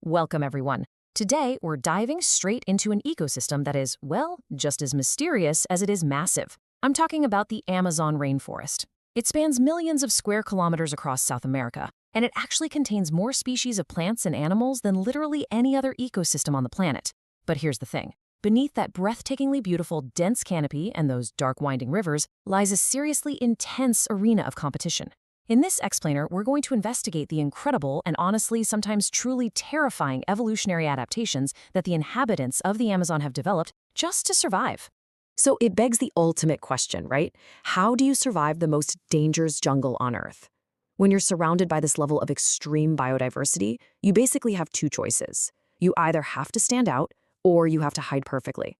Welcome, everyone. Today, we're diving straight into an ecosystem that is, well, just as mysterious as it is massive. I'm talking about the Amazon rainforest. It spans millions of square kilometers across South America, and it actually contains more species of plants and animals than literally any other ecosystem on the planet. But here's the thing. Beneath that breathtakingly beautiful, dense canopy and those dark, winding rivers lies a seriously intense arena of competition. In this explainer, we're going to investigate the incredible and honestly sometimes truly terrifying evolutionary adaptations that the inhabitants of the Amazon have developed just to survive. So it begs the ultimate question, right? How do you survive the most dangerous jungle on Earth? When you're surrounded by this level of extreme biodiversity, you basically have two choices. You either have to stand out, or you have to hide perfectly.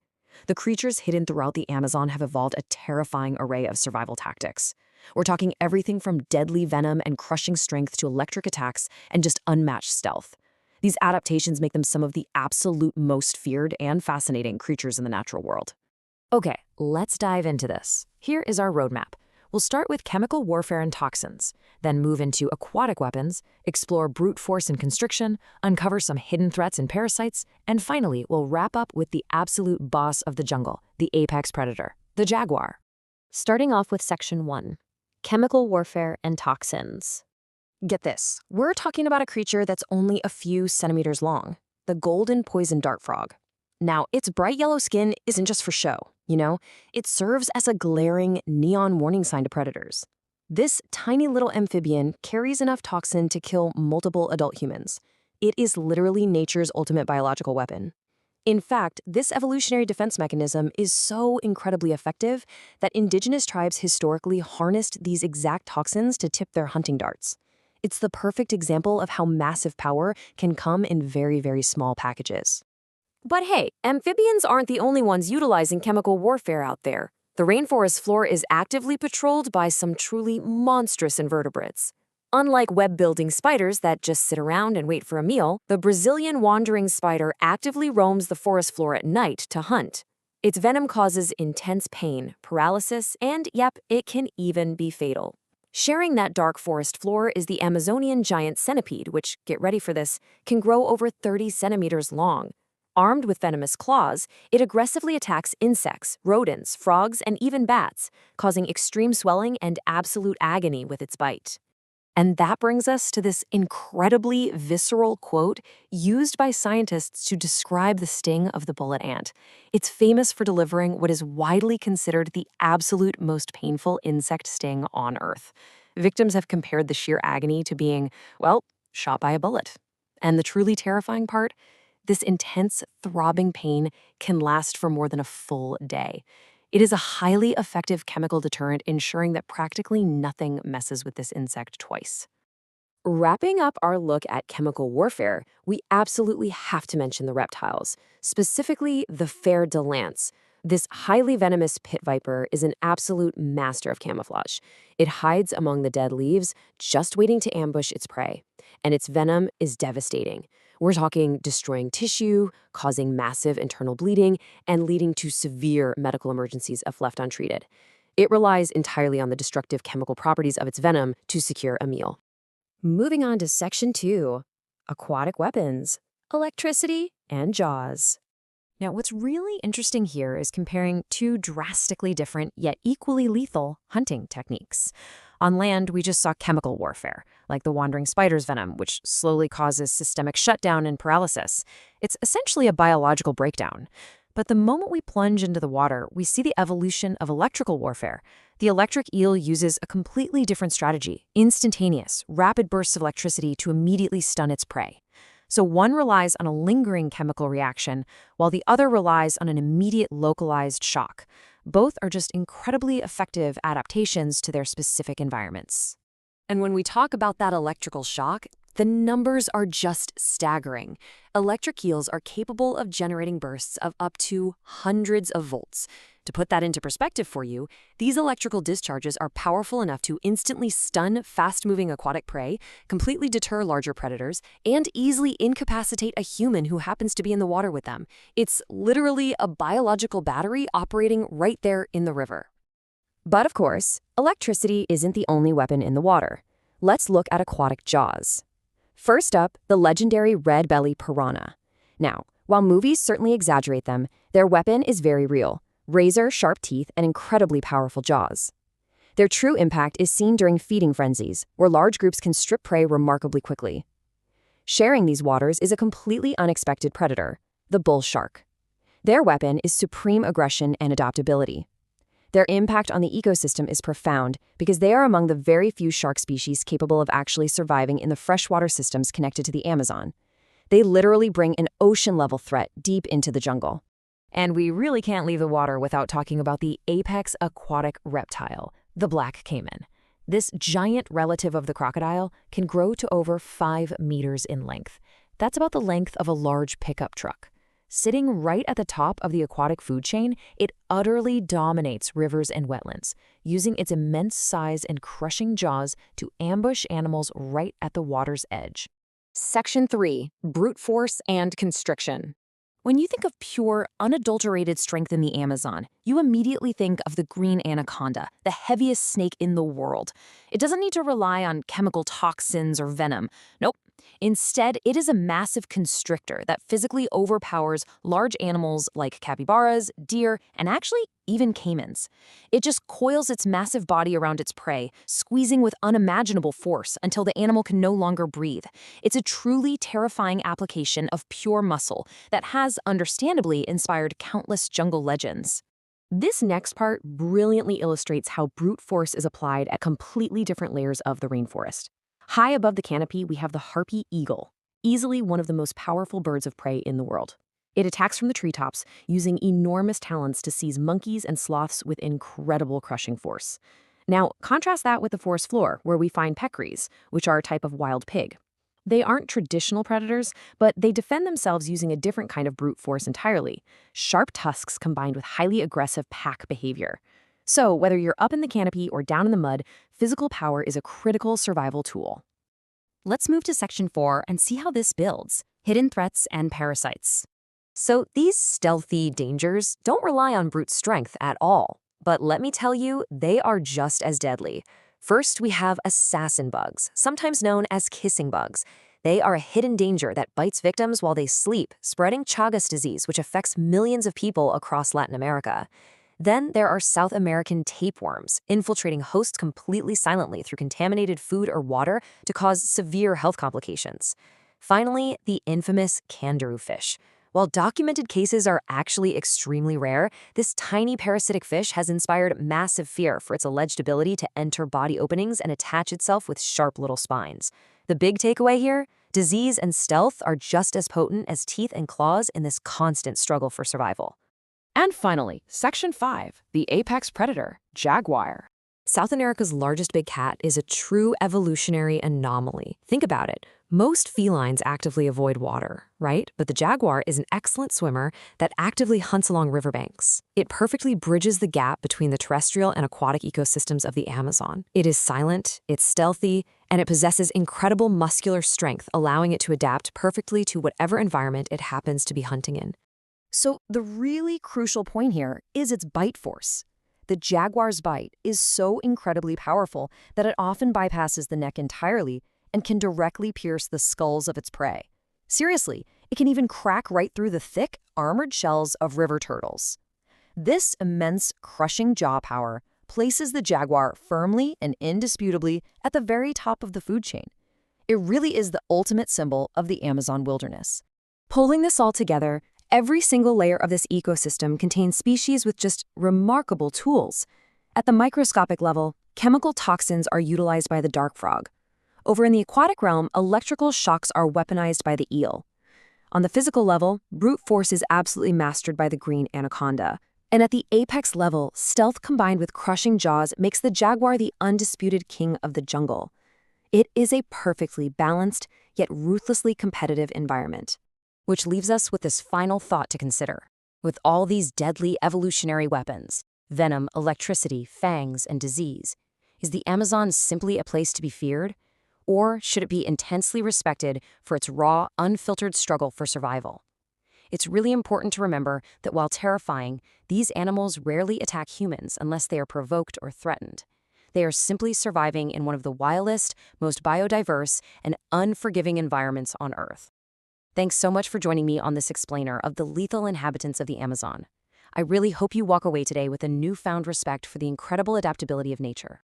The creatures hidden throughout the Amazon have evolved a terrifying array of survival tactics. We're talking everything from deadly venom and crushing strength to electric attacks and just unmatched stealth. These adaptations make them some of the absolute most feared and fascinating creatures in the natural world. Okay, let's dive into this. Here is our roadmap. We'll start with chemical warfare and toxins, then move into aquatic weapons, explore brute force and constriction, uncover some hidden threats and parasites, and finally, we'll wrap up with the absolute boss of the jungle, the apex predator, the jaguar. Starting off with Section 1. Chemical warfare and toxins. Get this, we're talking about a creature that's only a few centimeters long, the golden poison dart frog. Now, its bright yellow skin isn't just for show, it serves as a glaring neon warning sign to predators. This tiny little amphibian carries enough toxin to kill multiple adult humans. It is literally nature's ultimate biological weapon. In fact, this evolutionary defense mechanism is so incredibly effective that indigenous tribes historically harnessed these exact toxins to tip their hunting darts. It's the perfect example of how massive power can come in very, very small packages. But hey, amphibians aren't the only ones utilizing chemical warfare out there. The rainforest floor is actively patrolled by some truly monstrous invertebrates. Unlike web-building spiders that just sit around and wait for a meal, the Brazilian wandering spider actively roams the forest floor at night to hunt. Its venom causes intense pain, paralysis, and yep, it can even be fatal. Sharing that dark forest floor is the Amazonian giant centipede, which, get ready for this, can grow over 30 centimeters long. Armed with venomous claws, it aggressively attacks insects, rodents, frogs, and even bats, causing extreme swelling and absolute agony with its bite. And that brings us to this incredibly visceral quote used by scientists to describe the sting of the bullet ant. It's famous for delivering what is widely considered the absolute most painful insect sting on Earth. Victims have compared the sheer agony to being, well, shot by a bullet. And the truly terrifying part? This intense, throbbing pain can last for more than a full day. It is a highly effective chemical deterrent, ensuring that practically nothing messes with this insect twice. Wrapping up our look at chemical warfare, we absolutely have to mention the reptiles, specifically the fer de lance. This highly venomous pit viper is an absolute master of camouflage. It hides among the dead leaves, just waiting to ambush its prey. And its venom is devastating. We're talking destroying tissue, causing massive internal bleeding, and leading to severe medical emergencies if left untreated. It relies entirely on the destructive chemical properties of its venom to secure a meal. Moving on to Section 2, aquatic weapons, electricity, and jaws. Now, what's really interesting here is comparing two drastically different yet equally lethal hunting techniques. On land, we just saw chemical warfare, like the wandering spider's venom, which slowly causes systemic shutdown and paralysis. It's essentially a biological breakdown. But the moment we plunge into the water, we see the evolution of electrical warfare. The electric eel uses a completely different strategy, instantaneous, rapid bursts of electricity to immediately stun its prey. So one relies on a lingering chemical reaction, while the other relies on an immediate localized shock. Both are just incredibly effective adaptations to their specific environments. And when we talk about that electrical shock, the numbers are just staggering. Electric eels are capable of generating bursts of up to hundreds of volts. To put that into perspective for you, these electrical discharges are powerful enough to instantly stun fast-moving aquatic prey, completely deter larger predators, and easily incapacitate a human who happens to be in the water with them. It's literally a biological battery operating right there in the river. But of course, electricity isn't the only weapon in the water. Let's look at aquatic jaws. First up, the legendary red belly piranha. Now, while movies certainly exaggerate them, their weapon is very real: razor-sharp teeth and incredibly powerful jaws. Their true impact is seen during feeding frenzies, where large groups can strip prey remarkably quickly. Sharing these waters is a completely unexpected predator, the bull shark. Their weapon is supreme aggression and adaptability. Their impact on the ecosystem is profound because they are among the very few shark species capable of actually surviving in the freshwater systems connected to the Amazon. They literally bring an ocean-level threat deep into the jungle. And we really can't leave the water without talking about the apex aquatic reptile, the black caiman. This giant relative of the crocodile can grow to over 5 meters in length. That's about the length of a large pickup truck. Sitting right at the top of the aquatic food chain, it utterly dominates rivers and wetlands, using its immense size and crushing jaws to ambush animals right at the water's edge. Section 3. Brute force and constriction. When you think of pure, unadulterated strength in the Amazon, you immediately think of the green anaconda, the heaviest snake in the world. It doesn't need to rely on chemical toxins or venom. Nope. Instead, it is a massive constrictor that physically overpowers large animals like capybaras, deer, and actually even caimans. It just coils its massive body around its prey, squeezing with unimaginable force until the animal can no longer breathe. It's a truly terrifying application of pure muscle that has, understandably, inspired countless jungle legends. This next part brilliantly illustrates how brute force is applied at completely different layers of the rainforest. High above the canopy, we have the harpy eagle, easily one of the most powerful birds of prey in the world. It attacks from the treetops, using enormous talons to seize monkeys and sloths with incredible crushing force. Now, contrast that with the forest floor, where we find peccaries, which are a type of wild pig. They aren't traditional predators, but they defend themselves using a different kind of brute force entirely: sharp tusks combined with highly aggressive pack behavior. So, whether you're up in the canopy or down in the mud, physical power is a critical survival tool. Let's move to Section 4 and see how this builds: hidden threats and parasites. So, these stealthy dangers don't rely on brute strength at all. But let me tell you, they are just as deadly. First, we have assassin bugs, sometimes known as kissing bugs. They are a hidden danger that bites victims while they sleep, spreading Chagas disease, which affects millions of people across Latin America. Then there are South American tapeworms, infiltrating hosts completely silently through contaminated food or water to cause severe health complications. Finally, the infamous kangaroo fish. While documented cases are actually extremely rare, this tiny parasitic fish has inspired massive fear for its alleged ability to enter body openings and attach itself with sharp little spines. The big takeaway here? Disease and stealth are just as potent as teeth and claws in this constant struggle for survival. And finally, Section 5, the apex predator, jaguar. South America's largest big cat is a true evolutionary anomaly. Think about it. Most felines actively avoid water, right? But the jaguar is an excellent swimmer that actively hunts along riverbanks. It perfectly bridges the gap between the terrestrial and aquatic ecosystems of the Amazon. It is silent, it's stealthy, and it possesses incredible muscular strength, allowing it to adapt perfectly to whatever environment it happens to be hunting in. So the really crucial point here is its bite force. The jaguar's bite is so incredibly powerful that it often bypasses the neck entirely and can directly pierce the skulls of its prey. Seriously, it can even crack right through the thick, armored shells of river turtles. This immense, crushing jaw power places the jaguar firmly and indisputably at the very top of the food chain. It really is the ultimate symbol of the Amazon wilderness. Pulling this all together, every single layer of this ecosystem contains species with just remarkable tools. At the microscopic level, chemical toxins are utilized by the dark frog. Over in the aquatic realm, electrical shocks are weaponized by the eel. On the physical level, brute force is absolutely mastered by the green anaconda. And at the apex level, stealth combined with crushing jaws makes the jaguar the undisputed king of the jungle. It is a perfectly balanced, yet ruthlessly competitive environment. Which leaves us with this final thought to consider. With all these deadly evolutionary weapons, venom, electricity, fangs, and disease, is the Amazon simply a place to be feared? Or should it be intensely respected for its raw, unfiltered struggle for survival? It's really important to remember that while terrifying, these animals rarely attack humans unless they are provoked or threatened. They are simply surviving in one of the wildest, most biodiverse, and unforgiving environments on Earth. Thanks so much for joining me on this explainer of the lethal inhabitants of the Amazon. I really hope you walk away today with a newfound respect for the incredible adaptability of nature.